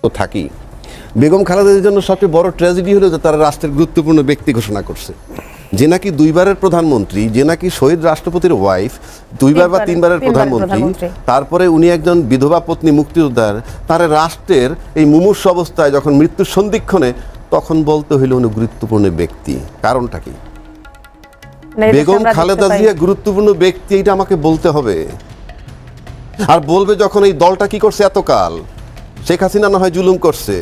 তো থাকি। বেগম খালেদার জন্য সবচেয়ে বড় ট্র্যাজেডি হলো যে তারা রাষ্ট্রের গুরুত্বপূর্ণ ব্যক্তি ঘোষণা করছে, যে নাকি দুইবারের প্রধানমন্ত্রী, যে নাকি শহীদ রাষ্ট্রপতির ওয়াইফ, দুইবার বা তিনবারের প্রধানমন্ত্রী, তারপরে উনি একজন বিধবা পত্নী মুক্তিযোদ্ধার, তার রাষ্ট্রের এই মুমূর্ষু অবস্থায় যখন মৃত্যুর সন্ধিক্ষণে, তখন বলতে হইল উনি গুরুত্বপূর্ণ ব্যক্তি। কারণটা কি? বেগম খালেদা জিয়া গুরুত্বপূর্ণ ব্যক্তি, এটা আমাকে বলতে হবে। আর বলবে যখন এই দলটা কি করছে এতকাল, শেখ হাসিনা না হয় জুলুম করছে,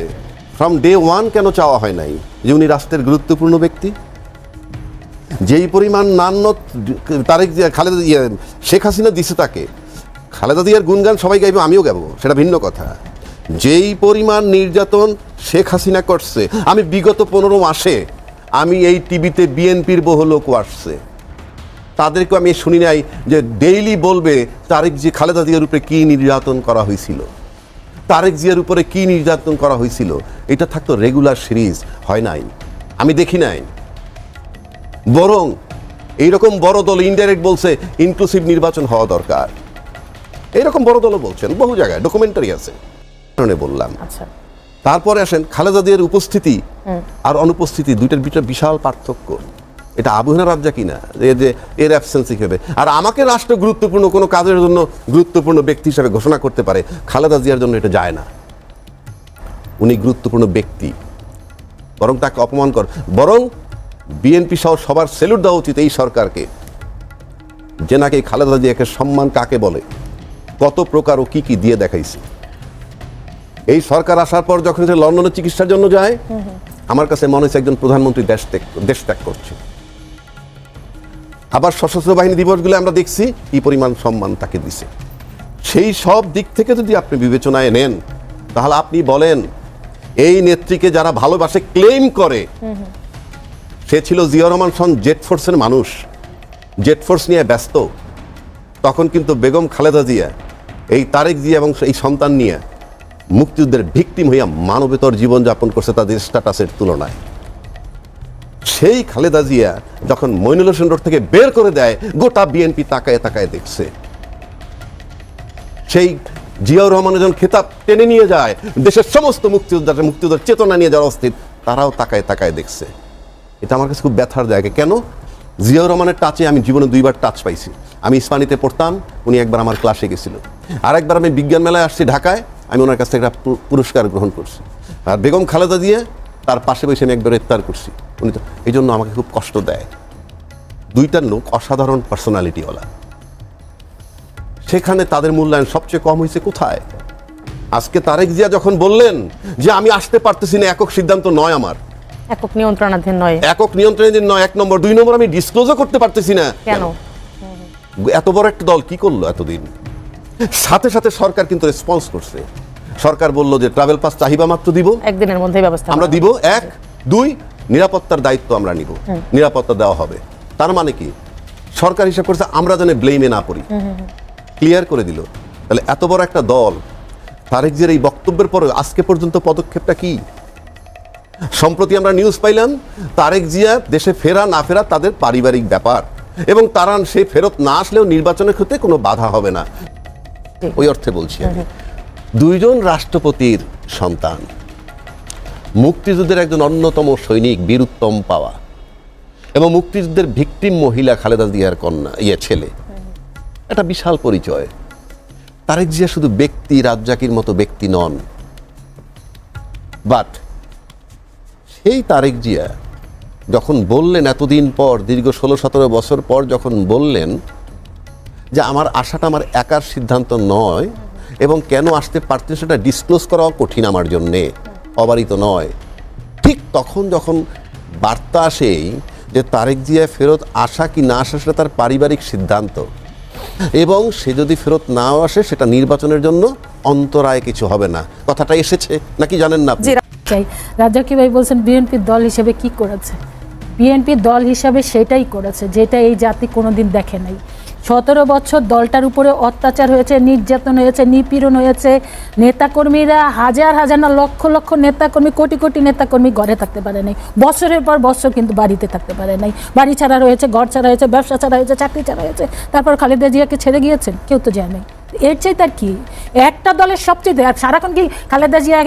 ফ্রম ডে ওয়ান কেন চাওয়া হয় নাই যে উনি রাষ্ট্রের গুরুত্বপূর্ণ ব্যক্তি? যেই পরিমাণ নান্য তারেক জিয়া খালেদা জিয়া শেখ হাসিনা দিছে তাকে, খালেদা জিয়ার গুণগান সবাই গাইবে, আমিও গাবো, সেটা ভিন্ন কথা। যেই পরিমাণ নির্যাতন শেখ হাসিনা করছে, আমি বিগত 15 মাসে আমি এই টিভিতে বিএনপির বহু লোক আসছে, তাদেরকে আমি শুনি নাই যে ডেইলি বলবে তারেক জি খালেদা জিয়ার উপরে কী নির্যাতন করা হয়েছিল, তারেক জিয়ার উপরে কী নির্যাতন করা হয়েছিল। এটা থাকতো রেগুলার সিরিজ, হয় নাই, আমি দেখি নাই। বরং এইরকম বড় দল ইনডাইরেক্ট বলছে ইনক্লুসিভ নির্বাচন হওয়া দরকার, এইরকম বড় দলও বলছেন, বহু জায়গায় ডকুমেন্টারি আছে। বললাম তারপরে আসেন খালেদা জিয়ার উপস্থিতি আর অনুপস্থিতি, দুইটার ভিতরে বিশাল পার্থক্য। এটা আবুহেনা রাজ্জা কিনা যে এর অ্যাবসেন্সই হবে। আর আমাকে রাষ্ট্র গুরুত্বপূর্ণ কোনো কাজের জন্য গুরুত্বপূর্ণ ব্যক্তি হিসাবে ঘোষণা করতে পারে, খালেদা জিয়ার জন্য এটা যায় না। উনি গুরুত্বপূর্ণ ব্যক্তি, বরং তাকে অপমান কর, বরং বিএনপি সহ সবার স্যালুট দেওয়া উচিত এই সরকারকে, যে নাকি খালেদা জিয়াকে সম্মান কাকে বলে, কত প্রকার ও কি কি দিয়ে দেখাইছে। এই সরকার আসার পর যখন সে লন্ডনে চিকিৎসার জন্য যায়, আমার কাছে মনে হচ্ছে একজন প্রধানমন্ত্রী দেশ ত্যাগ করছে। আবার সশস্ত্র বাহিনী দিবসগুলো আমরা দেখছি কি পরিমাণ সম্মান তাকে দিছে। সেই সব দিক থেকে যদি আপনি বিবেচনায় নেন, তাহলে আপনি বলেন এই নেত্রীকে যারা ভালোবাসে ক্লেম করে, সে ছিল জিয়াউর রহমান সন জেট ফোর্সের মানুষ, জেট ফোর্স নিয়ে ব্যস্ত, তখন কিন্তু বেগম খালেদা জিয়া এই তারেক জিয়া এবং এই সন্তান নিয়ে মুক্তিযুদ্ধের ভিকটিম হইয়া মানবেতর জীবনযাপন করছে তাদের স্ট্যাটাসের তুলনায়। সেই খালেদা জিয়া যখন মইনুল হোসেন রোড থেকে বের করে দেয়, গোটা বিএনপি তাকায় তাকায় দেখছে। সেই জিয়াউর রহমানের যখন খেতাব টেনে নিয়ে যায়, দেশের সমস্ত মুক্তিযোদ্ধার চেতনা নিয়ে যারা অস্থির, তারাও তাকায় তাকায় দেখছে। এটা আমার কাছে খুব ব্যথার জায়গা। কেন? জিয়াউর রহমানের টাচে আমি জীবনে 2বার টাচ পাইছি। আমি ইস্পানিতে পড়তাম, উনি একবার আমার ক্লাসে গেছিল, আর একবার আমি বিজ্ঞান মেলায় আসছি ঢাকায়, আমি ওনার কাছ থেকে একটা পুরস্কার গ্রহণ করছি। আর বেগম খালেদা দিয়ে তার পাশে বসে আমি একবার ইফতার করছি। উনি তো এই জন্য আমাকে খুব কষ্ট দেয়। দুইটা লোক অসাধারণ পার্সোনালিটিওয়ালা, সেখানে তাদের মূল্যায়ন সবচেয়ে কম হয়েছে কোথায়? আজকে তারেক জিয়া যখন বললেন যে আমি আসতে পারতেছি না, একক সিদ্ধান্ত নয়, আমার একক নিয়ন্ত্রণাধীন নয়, একক নিয়ন্ত্রণাধীন নয়, 1 নম্বর। 2 নম্বর, আমি ডিসক্লোজও করতে পারতেছি না। কেন? এত বড় একটা দল কি করলো এতদিন? সাথে সাথে সরকার কিন্তু রেসপন্স করছে। সরকার বলল যে ট্রাভেল পাস চাহিদা মাত্র দিব, একদিনের মধ্যে ব্যবস্থা আমরা দিব। 1, 2 নিরাপত্তার দায়িত্ব আমরা নিব, নিরাপত্তা দেওয়া হবে। তার মানে কি? সরকার হিসাব করছে আমরা যেন ব্লেমে না পড়ি, ক্লিয়ার করে দিল। তাহলে এত বড় একটা দল, তারেক জিয়ার এই বক্তব্যের পরে আজকে পর্যন্ত পদক্ষেপটা কি? সম্প্রতি আমরা নিউজ পাইলাম তারেক জিয়া দেশে ফেরা না ফেরা তাদের পারিবারিক ব্যাপার, এবং তারা সে ফেরত না আসলেও নির্বাচনের ক্ষেত্রে কোনো বাধা হবে না। ওই অর্থে বলছি আমি, 2 জন রাষ্ট্রপতির সন্তান, মুক্তিযুদ্ধের একজন অন্যতম সৈনিক, বীরুত্তম পাওয়া, এবং মুক্তিযুদ্ধের ভিকটিম মহিলা খালেদা জিয়ার কন্যা, ছেলে, একটা বিশাল পরিচয়। তারেক জিয়া শুধু ব্যক্তি, রাজ্জাকির মতো ব্যক্তি নন। বাট সেই তারেক জিয়া যখন বললেন এতদিন পর, দীর্ঘ 16-17 বছর পর যখন বললেন যে আমার আশাটা আমার একার সিদ্ধান্ত নয়, এবং কেন আসতে পারতেন সেটা ডিসক্লোজ করাও কঠিন আমার জন্যে, অবারিত নয়, ঠিক তখন যখন বার্তা আসেই যে তারেক জিয়া ফেরত আসা কি না আসা সেটা তার পারিবারিক সিদ্ধান্ত, এবং সে যদি ফেরত নাও আসে সেটা নির্বাচনের জন্য অন্তরায় কিছু হবে না, কথাটা এসেছে নাকি জানেন না? রাজ্জাকি ভাই বলছেন বিএনপি দল হিসেবে কি করেছে? বিএনপি দল হিসাবে সেটাই করেছে যেটা এই জাতি কোনোদিন দেখে নাই। 17 বছর দলটার উপরে অত্যাচার হয়েছে, নির্যাতন হয়েছে, নিপীড়ন হয়েছে। নেতাকর্মীরা হাজার হাজার না লক্ষ লক্ষ নেতাকর্মী, কোটি কোটি নেতাকর্মী ঘরে থাকতে পারে নাই, বছরের পর বছর কিন্তু বাড়িতে থাকতে পারে নাই। বাড়ি ছাড়া রয়েছে, ঘর ছাড়া হয়েছে, ব্যবসা ছাড়া হয়েছে, চাকরি ছাড়া হয়েছে। তারপর খালেদা জিয়াকে ছেড়ে গিয়েছেন, কেউ তো যায় নাই। এর চাইতে আর কি একটা দলের সবচেয়ে আর সারাক্ষণ কি খালেদা জিয়া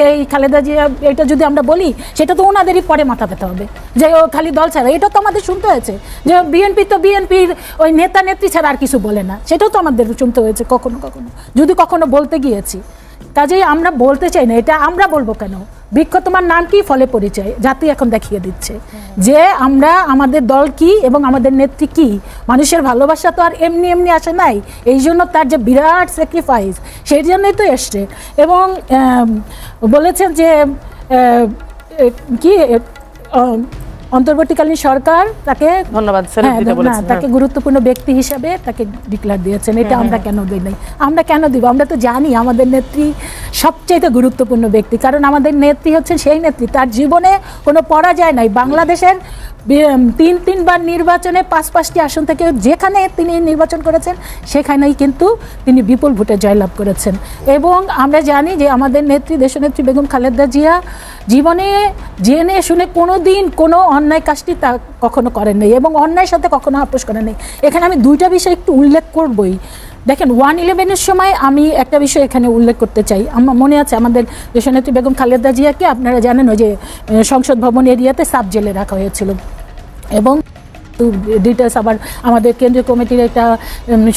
এটা যদি আমরা বলি সেটা তো ওনাদেরই পরে মাথা পেতে হবে যে ও খালি দল ছাড়া, এটা তো আমাদের শুনতে হয়েছে যে বিএনপি তো বিএনপির ওই নেতা নেত্রী ছাড়া আর কিছু বলে না, সেটাও তো আমাদের শুনতে হয়েছে কখনো কখনো, যদি কখনো বলতে গিয়েছি। কাজেই আমরা বলতে চাই না, এটা আমরা বলবো কেন? বৃক্ষ তোমার নাম কি, ফলে পরিচয় জাতি এখন দেখিয়ে দিচ্ছে যে আমরা আমাদের দল কি এবং আমাদের নেত্রী কি। মানুষের ভালোবাসা তো আর এমনি এমনি আসে নাই, এই জন্য তার যে বিরাট স্যাক্রিফাইস সেই জন্যই তো এসছে। এবং বলেছেন যে কি অন্তর্বর্তীকালীন সরকার তাকে ধন্যবাদ তাকে গুরুত্বপূর্ণ ব্যক্তি হিসাবে তাকে ডিক্লেয়ার দিয়েছেন। এটা আমরা কেন দিই নাই? আমরা কেন দিব? আমরা তো জানি আমাদের নেত্রী সবচেয়ে গুরুত্বপূর্ণ ব্যক্তি, কারণ আমাদের নেত্রী হচ্ছেন সেই নেত্রী তার জীবনে কোনো পরাজয় নাই। বাংলাদেশের তিনবার নির্বাচনে 5টি আসন থেকে যেখানে তিনি নির্বাচন করেছেন সেখানেই কিন্তু তিনি বিপুল ভোটে জয়লাভ করেছেন। এবং আমরা জানি যে আমাদের নেত্রী দেশনেত্রী বেগম খালেদা জিয়া জীবনে জেনে শুনে কোনো দিন কোনো অন্যায় কাজটি তা কখনো করেন নাই এবং অন্যায়ের সাথে কখনো আপোষ করেন নাই। এখানে আমি দুইটা বিষয় একটু উল্লেখ করবই। দেখেন 1/11-এর সময় আমি একটা বিষয় এখানে উল্লেখ করতে চাই। আমার মনে আছে আমাদের দেশনেত্রী বেগম খালেদা জিয়াকে আপনারা জানেন ওই যে সংসদ ভবন এরিয়াতে সাব জেলে রাখা হয়েছিল এবং ডিটেলস আবার আমাদের কেন্দ্রীয় কমিটির একটা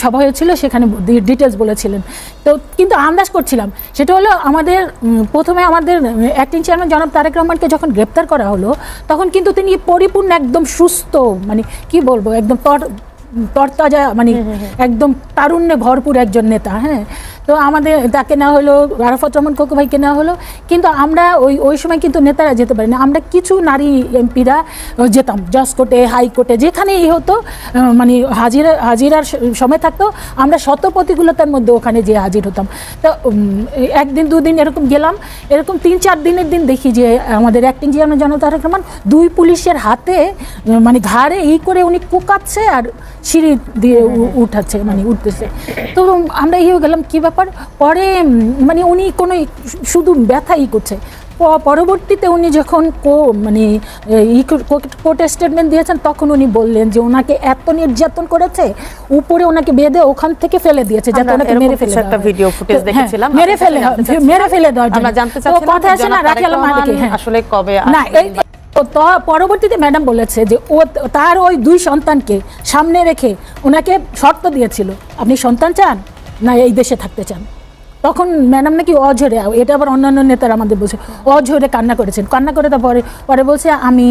সভা হয়েছিল, সেখানে ডিটেলস বলেছিলেন। তো কিন্তু আন্দাজ করছিলাম সেটা হলো আমাদের প্রথমে আমাদের অ্যাক্টিং চেয়ারম্যান জনাব তারেক রহমানকে যখন গ্রেপ্তার করা হলো তখন কিন্তু তিনি পরিপূর্ণ একদম সুস্থ, মানে কি বলবো, একদম তরতাজা, মানে একদম তারুণ্যে ভরপুর একজন নেতা। হ্যাঁ, তো আমাদের তাকে নেওয়া হলো, আরাফাত রহমান কোকো ভাইকে নেওয়া হলো। কিন্তু আমরা ওই সময় কিন্তু নেতারা যেতে পারি না, আমরা কিছু নারী এমপিরা যেতাম জজ কোর্টে, হাইকোর্টে, যেখানেই হতো, মানে হাজিরার সময় থাকতো, আমরা শত প্রতিকূলতার মধ্যে ওখানে যেয়ে হাজির হতাম। তো একদিন দুদিন এরকম গেলাম, এরকম 3-4 দিনের দিন দেখি যে আমাদের অ্যাক্টিং চেয়ারম্যান জনাব তারেক রহমান 2 পুলিশের হাতে মানে ঘাড়ে করে উনি কুকাচ্ছে আর সিঁড়ি দিয়ে উঠাচ্ছে, মানে উঠতেছে। তো আমরা হয়ে গেলাম কি ব্যাপার। পরে মানে উনি কোনো শুধু ব্যথাই করছে। পরবর্তীতে উনি যখন কোর্টে স্টেটমেন্ট দিয়েছেন তখন উনি বললেন যে ওনাকে এত নির্যাতন করেছে, উপরে ওনাকে বেঁধে ওখান থেকে ফেলে দিয়েছে যাতে ওনাকে মেরে ফেলে একটা ভিডিও ফুটেজ দেখেছিলাম, মেরে ফেলে দেওয়ার জন্য। আমরা জানতে চাচ্ছিলাম কথা আছে না রাখি আলম আসলে কবে না, তো পরবর্তীতে ম্যাডাম বলেছে যে ও তার ওই 2 সন্তানকে সামনে রেখে ওনাকে শর্ত দিয়েছিল, আপনি সন্তান চান না এই দেশে থাকতে চান। তখন ম্যাডাম নাকি অঝরে, এটা আবার অন্যান্য নেতারা আমাদের বলছে, অঝরে কান্না করেছেন। কান্না করে তারপরে পরে বলছে আমি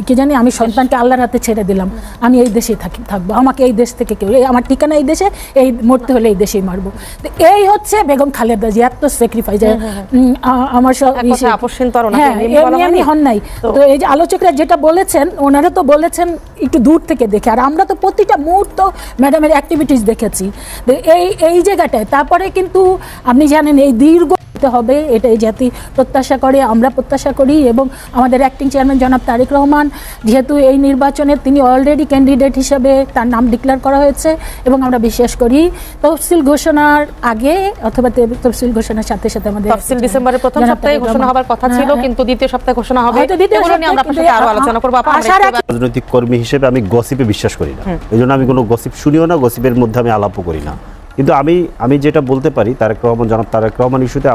কি জানি আমি সন্তানকে আল্লাহর হাতে ছেড়ে দিলাম, আমি এই দেশেই থাকবো, আমাকে এই দেশ থেকে কেউ, আমার ঠিকানা এই দেশে, এই মরতে হলে এই দেশেই মারবো। তো এই হচ্ছে বেগম খালেদা জিয়া, এত স্যাক্রিফাইস। আমার সব এমনি হন নাই। তো এই যে আলোচকরা যেটা বলেছেন ওনারা তো বলেছেন একটু দূর থেকে দেখে, আর আমরা তো প্রতিটা মুহূর্ত ম্যাডামের অ্যাক্টিভিটিস দেখেছি। এই জায়গাটায় তারপরে কিন্তু আপনি জানেন এই দীর্ঘ হবে, এটাই জাতি প্রত্যাশা করে, আমরা প্রত্যাশা করি। এবং আমাদের অ্যাক্টিং চেয়ারম্যান জনাব তারেক রহমান যেহেতু এই নির্বাচনে তিনি অলরেডি ক্যান্ডিডেট হিসেবে তার নাম ডিক্লেয়ার করা হয়েছে এবং আমরা বিশ্বাস করি তফসিল ঘোষণার আগে অথবা তফসিল ঘোষণার সাথে সাথে আমাদের তফসিল ডিসেম্বরের প্রথম সপ্তাহে ঘোষণা হবার কথা ছিল, কিন্তু দ্বিতীয় সপ্তাহে ঘোষণা হবে। আরো আলোচনা করব। রাজনৈতিক কর্মী হিসেবে আমি গসিপে বিশ্বাস করি না, এই জন্য আমি কোনো গসিপ শুনিও না, গসিপের মধ্যে আমি আলাপও করি না। কিন্তু আমি যেটা বলতে পারি জনাব তারেক রহমান ইস্যুতে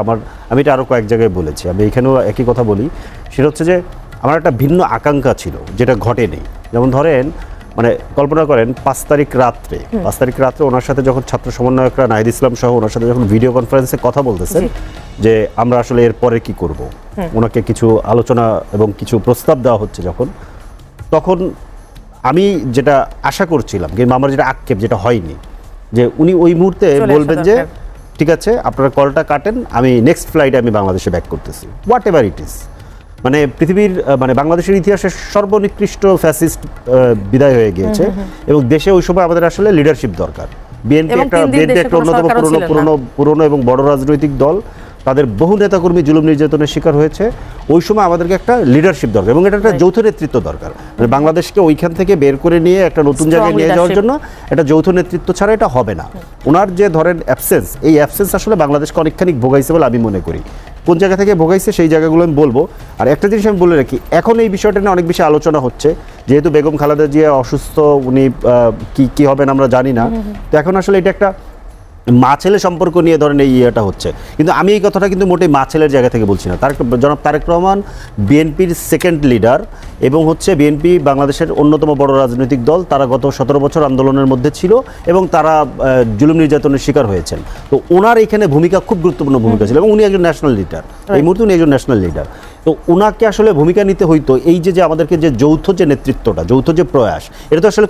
আমি এটা আরও কয়েক জায়গায় বলেছি, আমি এখানেও একই কথা বলি। সেটা হচ্ছে যে আমার একটা ভিন্ন আকাঙ্ক্ষা ছিল যেটা ঘটেনি। যেমন ধরেন, মানে কল্পনা করেন 5 তারিখ রাত্রে ওনার সাথে যখন ছাত্র সমন্বয়করা নাহিদ ইসলাম সহ ওনার সাথে যখন ভিডিও কনফারেন্সে কথা বলতেছেন যে আমরা আসলে এর পরে কি করব, ওনাকে কিছু আলোচনা এবং কিছু প্রস্তাব দেওয়া হচ্ছে, তখন আমি যেটা আশা করছিলাম কিংবা আমার যেটা আক্ষেপ, যেটা হয়নি, যে উনি ওই মুহূর্তে বলবেন যে ঠিক আছে আপনারা কলটা কাটেন, আমি নেক্সট ফ্লাইটে আমি বাংলাদেশে ব্যাক করতেছি, হোয়াট এভার ইট ইজ। মানে পৃথিবীর মানে বাংলাদেশের ইতিহাসে সর্বনিকৃষ্ট ফ্যাসিস্ট বিদায় হয়ে গিয়েছে এবং দেশে ওই সময় আমাদের আসলে লিডারশিপ দরকার। বিএনপি একটা অন্যতম পুরনো এবং বড় রাজনৈতিক দল, তাদের বহু নেতাকর্মী জুলুম নির্যাতনের শিকার হয়েছে। ওই সময় আমাদেরকে একটা লিডারশিপ দরকার এবং এটা একটা যৌথ নেতৃত্ব দরকার। মানে বাংলাদেশকে ওইখান থেকে বের করে নিয়ে একটা নতুন জায়গায় নিয়ে যাওয়ার জন্য একটা যৌথ নেতৃত্ব ছাড়া এটা হবে না। ওনার যে ধরেন অ্যাবসেন্স, এই অ্যাবসেন্স আসলে বাংলাদেশকে অনেকখানি ভোগাইছে বলে আমি মনে করি। কোন জায়গা থেকে ভোগাইছে সেই জায়গাগুলো আমি বলবো। আর একটা জিনিস আমি বলে রাখি, এখন এই বিষয়টা নিয়ে অনেক বেশি আলোচনা হচ্ছে, যেহেতু বেগম খালেদা জিয়া অসুস্থ, উনি কি হবেন আমরা জানি না। তো এখন আসলে এটা একটা মা ছেলে সম্পর্ক নিয়ে ধরেন এই ইয়েটা হচ্ছে, কিন্তু আমি এই কথাটা কিন্তু মোটেই মা ছেলের জায়গা থেকে বলছি না। জনাব তারেক রহমান বিএনপির সেকেন্ড লিডার এবং হচ্ছে বিএনপি বাংলাদেশের অন্যতম বড় রাজনৈতিক দল। তারা গত 17 বছর আন্দোলনের মধ্যে ছিল এবং তারা জুলুম নির্যাতনের শিকার হয়েছেন। তো ওনার এখানে ভূমিকা খুব গুরুত্বপূর্ণ ভূমিকা ছিল এবং উনি একজন ন্যাশনাল লিডার, এই মুহূর্তে উনি একজন ন্যাশনাল লিডার। তো ওনাকে আসলে ভূমিকা নিতে হইতো। এই যে আমাদেরকে যে যৌথ যে নেতৃত্বটা, যৌথ যে প্রয়াস, এটা তো আসলে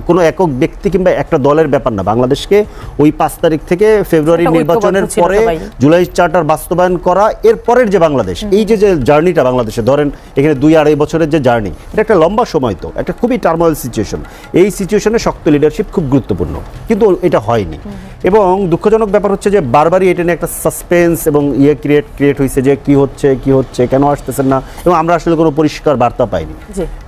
কোনো একক ব্যক্তি কিংবা একটা দলের ব্যাপার না। বাংলাদেশকে ওই 5 তারিখ থেকে ফেব্রুয়ারি নির্বাচনের পরে জুলাই চার্টার বাস্তবায়ন করা, এর পরের যে বাংলাদেশ, এই যে জার্নিটা বাংলাদেশে ধরেন এখানে 2-2.5 বছরের যে জার্নি, এটা একটা লম্বা সময়, তো একটা খুবই টার্মোয়াল সিচুয়েশন। এই সিচুয়েশনে শক্ত লিডারশিপ খুব গুরুত্বপূর্ণ, কিন্তু এটা হয়নি। এবং দুঃখজনক ব্যাপার হচ্ছে যে বারবারই এটা নিয়ে একটা সাসপেন্স এবং ক্রিয়েট হয়েছে যে কি হচ্ছে কেন আসতেছেন না, এবং আমরা আসলে কোনো পরিষ্কার বার্তা পাইনি।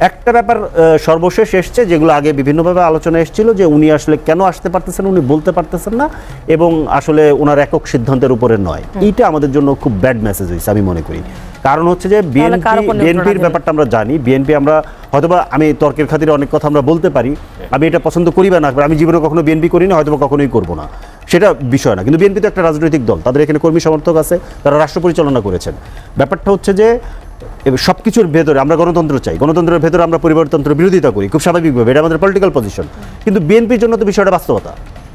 একটা ব্যাপার সর্বশেষ এসছে, যেগুলো আগে বিভিন্নভাবে আলোচনা এসেছিল, যে উনি আসলে কেন আসতে পারতেছেন, উনি বলতে পারতেছেন না, এবং আসলে ওনার একক সিদ্ধান্তের উপরে নয়। এইটা আমাদের জন্য খুব ব্যাড মেসেজ হয়েছে আমি মনে করি। কারণ হচ্ছে যে বিএনপির ব্যাপারটা আমরা জানি, বিএনপি আমরা হয়তোবা, আমি তর্কের খাতিরে অনেক কথা আমরা বলতে পারি, আমি এটা পছন্দ করি বা না, আমি জীবনে কখনো বিএনপি করি না, হয়তোবা কখনোই করবো না, সেটা বিষয় না। কিন্তু বিএনপি তো একটা রাজনৈতিক দল, তাদের এখানে কর্মী সমর্থক আছে, তারা রাষ্ট্র পরিচালনা করেছেন। ব্যাপারটা হচ্ছে যে সব কিছুর ভেতরে আমরা গণতন্ত্র চাই, গণতন্ত্রের ভেতরে আমরা পরিবারতন্ত্র বিরোধিতা করি খুব স্বাভাবিকভাবে, এটা আমাদের পলিটিক্যাল পজিশন। কিন্তু বিএনপির জন্য তো বিষয়টা বাস্তবতা।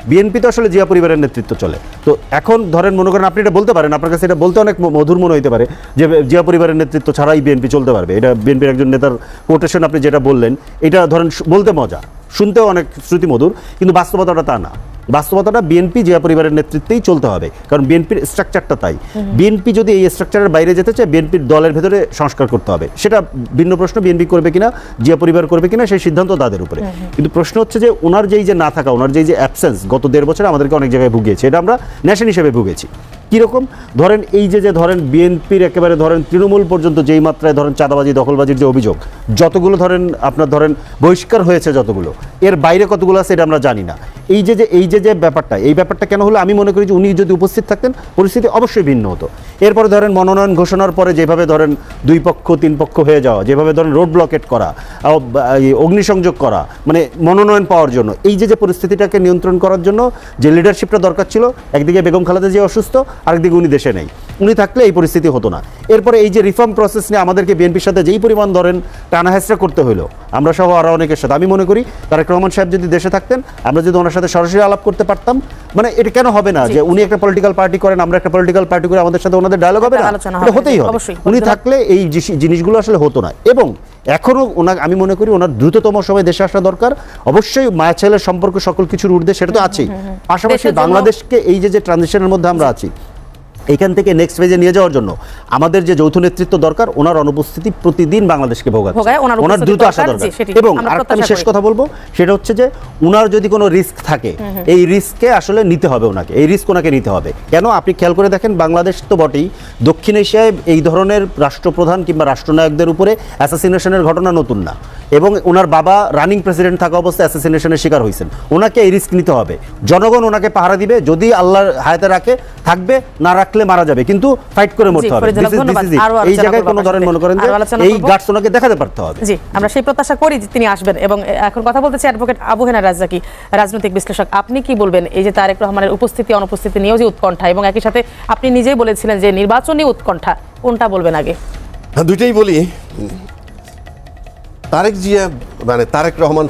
বিএনপি তো আসলে জিয়া পরিবারের নেতৃত্ব চলে। তো এখন ধরেন মনে করেন আপনি এটা বলতে পারেন, আপনার কাছে এটা বলতে অনেক মধুর মনে হইতে পারে যে জিয়া পরিবারের নেতৃত্ব ছাড়াই বিএনপি চলতে পারবে, এটা বিএনপির একজন নেতার কোটেশন আপনি যেটা বললেন, এটা ধরেন বলতে মজা, শুনতেও অনেক শ্রুতিমধুর, কিন্তু বাস্তবতাটা তা না। বাস্তবতাটা বিএনপি জিয়া পরিবারের নেতৃত্বেই চলতে হবে, কারণ বিএনপির স্ট্রাকচারটা তাই। বিএনপি যদি এই স্ট্রাকচারের বাইরে যেতে চায়, বিএনপির দলের ভেতরে সংস্কার করতে হবে, সেটা ভিন্ন প্রশ্ন। বিএনপি করবে কিনা, জিয়া পরিবার করবে কিনা, সেই সিদ্ধান্ত তাদের উপরে। কিন্তু প্রশ্ন হচ্ছে যে ওনার যেই যে না থাকা, ওনার যেই যে অ্যাবসেন্স গত 1.5 বছরে আমাদেরকে অনেক জায়গায় ভুগিয়েছে, এটা আমরা ন্যাশন হিসেবে ভুগেছি। কীরকম ধরেন এই যে ধরেন বিএনপির একেবারে ধরেন তৃণমূল পর্যন্ত যেই মাত্রায় ধরেন চাঁদাবাজি দখলবাজির যে অভিযোগ, যতগুলো ধরেন আপনার ধরেন বহিষ্কার হয়েছে যতগুলো, এর বাইরে কতগুলো আছে এটা আমরা জানি না। এই যে ব্যাপারটা, এই ব্যাপারটা কেন হলো, আমি মনে করি যে উনি যদি উপস্থিত থাকতেন পরিস্থিতি অবশ্যই ভিন্ন হতো। এরপরে ধরেন মনোনয়ন ঘোষণার পরে যেভাবে ধরেন 2 পক্ষ 3 পক্ষ হয়ে যাওয়া, যেভাবে ধরেন রোড ব্লকেট করা, অগ্নিসংযোগ করা, মানে মনোনয়ন পাওয়ার জন্য, এই যে পরিস্থিতিটাকে নিয়ন্ত্রণ করার জন্য যে লিডারশিপটা দরকার ছিল, একদিকে বেগম খালেদা জিয়া অসুস্থ, আরেকদিকে উনি দেশে নেই, উনি থাকলে এই পরিস্থিতি হতো না। এরপরে এই যে রিফর্ম প্রসেস নিয়ে আমাদেরকে বিএনপির সাথে যেই পরিমাণ ধরেন টানাহেঁচড়া করতে হলো, আমরা সহ আরও অনেকের সাথে, আমি মনে করি তারেক রহমান সাহেব যদি দেশে থাকতেন, আমরা যদি ওনার সাথে সরাসরি আলাপ করতে পারতাম, মানে এটা কেন হবে না যে উনি একটা পলিটিক্যাল পার্টি করেন, আমরা একটা পলিটিক্যাল পার্টি করে, আমাদের সাথে ওনাদের ডায়ালগ হবে না, এটা হতেই হবে। উনি থাকলে এই জিনিসগুলো আসলে হতো না। এবং এখনও আমি মনে করি ওনার দ্রুততম সময় দেশে আসা দরকার। অবশ্যই মায়া ছেলের সম্পর্ক সকল কিছুর ঊর্ধ্বে, সেটা তো আছেই। পাশাপাশি বাংলাদেশকে এই যে ট্রানজিশনের মধ্যে আমরা আছি, এখান থেকে নেক্সট ফেজে নিয়ে যাওয়ার জন্য আমাদের যে যৌথ নেতৃত্ব দরকার, ওনার অনুপস্থিতি প্রতিদিন বাংলাদেশকে ভোগাচ্ছে, ওনার দ্রুত আসা দরকার। এবং আরেকটা আমি শেষ কথা বলবো, সেটা হচ্ছে যে ওনার যদি কোনো রিস্ক থাকে, এই রিস্ককে আসলে নিতে হবে ওনাকে, এই রিস্ক ওনাকে নিতে হবে। কেন আপনি খেয়াল করে দেখেন, বাংলাদেশ তো বটেই, দক্ষিণ এশিয়ায় এই ধরনের রাষ্ট্রপ্রধান কিংবা রাষ্ট্রনায়কদের উপরে অ্যাসাসিনেশনের ঘটনা নতুন না, এবং ওনার বাবা রানিং প্রেসিডেন্ট থাকা অবস্থায় অ্যাসাসিনেশনের শিকার হয়েছেন। ওনাকে এই রিস্ক নিতে হবে, জনগণ ওনাকে পাহারা দিবে, যদি আল্লাহর হায়াতে রাখে থাকবে, না রাখলে মারা যাবে, কিন্তু ফাইট করে মরতে হবে। এই জায়গায় কোনো ধরেন মনে করেন যে এই গার্ডস ওনাকে দেখাতে পারতে হবে। জি, আমরা সেই প্রত্যাশা করি যে তিনি আসবেন। এবং এখন কথা বলতে চাই অ্যাডভোকেট আবু হেনা রাজ্জাকি, রাজনৈতিক বিশ্লেষক। আপনি কি বলবেন এই যে তারেক রহমানের উপস্থিতি অনুপস্থিতি নিয়েও যে উৎকণ্ঠা, এবং একই সাথে আপনি নিজেই বলেছিলেন যে নির্বাচনী উৎকণ্ঠা, কোনটা বলবেন আগে? দুইটাই বলি। তারেক জিয়া মানে তারেক রহমান